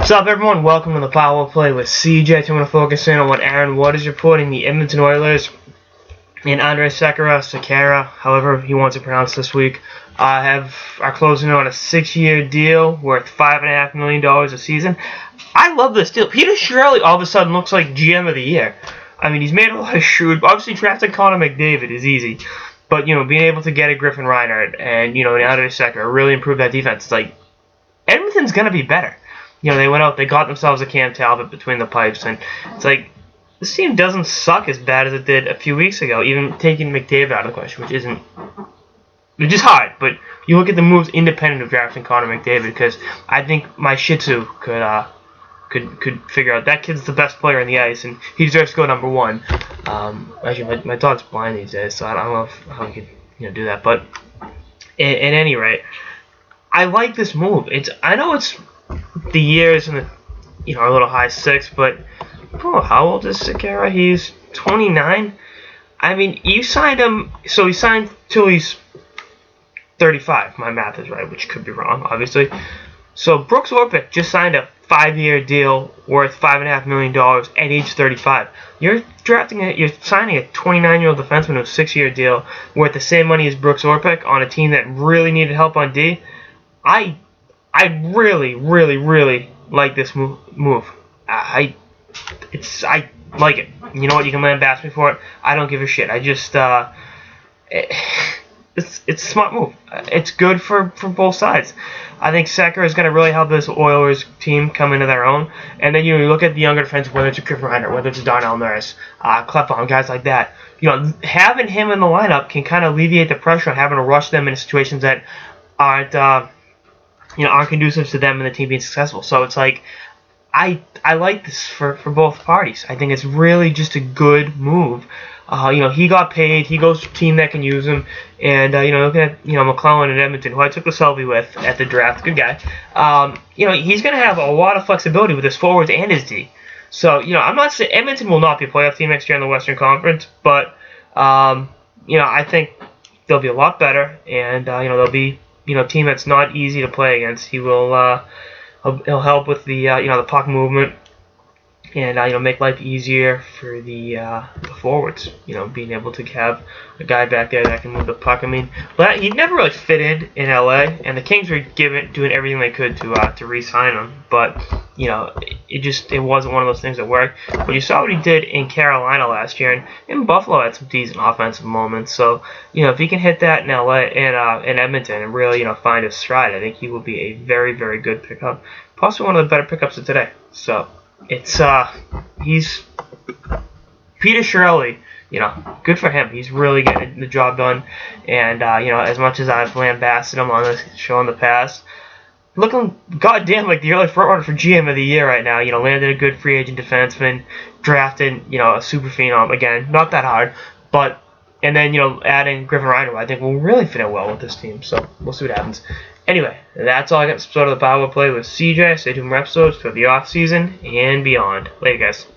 What's up, everyone? Welcome to the Power Play with CJ. I'm going to focus in on what Aaron Wood is reporting. The Edmonton Oilers and Sekera, however he wants to pronounce this week, are closing on a 6-year deal worth $5.5 million a season. I love this deal. Peter Chiarelli all of a sudden looks like GM of the year. I mean, he's made a lot of shrewd. Obviously, drafting Connor McDavid is easy, but being able to get a Griffin Reinhardt and Sekera really improve that defense. It's like Edmonton's gonna be better. They went out, they got themselves a Cam Talbot between the pipes, and it's like, this team doesn't suck as bad as it did a few weeks ago, even taking McDavid out of the question, which is hard, but you look at the moves independent of drafting Connor McDavid, because I think my Shih Tzu could figure out that kid's the best player on the ice, and he deserves to go number one. Actually, my dog's blind these days, so I don't know how he could do that, but at any rate, I like this move. I know it's the years in the a little high six, but how old is Sekera? He's 29. I mean, you signed him, so he signed till he's 35. My math is right, which could be wrong, obviously. So Brooks Orpik just signed a 5-year deal worth $5.5 million at age 35. You're signing a 29-year-old defenseman to a 6-year deal worth the same money as Brooks Orpik on a team that really needed help on D. I really, really, really like this move. I like it. You know what? You can lambast me for it. I don't give a shit. It's a smart move. It's good for both sides. I think Sekera is going to really help this Oilers team come into their own. And then you look at the younger defense, whether it's a Griffin Reinhardt, whether it's a Darnell Nurse, Klefbom, guys like that. Having him in the lineup can kind of alleviate the pressure on having to rush them in situations that aren't conducive to them and the team being successful. So it's like, I like this for both parties. I think it's really just a good move. He got paid. He goes to a team that can use him. And, looking at, McClellan and Edmonton, who I took the selfie with at the draft, good guy. He's going to have a lot of flexibility with his forwards and his D. So, I'm not saying Edmonton will not be a playoff team next year in the Western Conference, but, I think they'll be a lot better, and, they'll be team that's not easy to play against. He'll help with the the puck movement, and make life easier for the forwards. Being able to have a guy back there that can move the puck. I mean, but he never really fit in LA, and the Kings were doing everything they could to re-sign him. But it wasn't one of those things that worked. But you saw what he did in Carolina last year, and in Buffalo had some decent offensive moments. So if he can hit that in LA and in Edmonton and really find his stride, I think he will be a very, very good pickup, possibly one of the better pickups of today. So he's Peter Chiarelli. Good for him. He's really getting the job done. And as much as I've lambasted him on this show in the past, looking goddamn like the early frontrunner for GM of the year right now. Landed a good free agent defenseman, drafted a super phenom again, not that hard, and then adding Griffin Reinhardt, I think will really fit in well with this team. So we'll see what happens. Anyway, that's all I got. This episode of the Power Play with CJ. Stay tuned for episodes for the off season and beyond. Later, guys.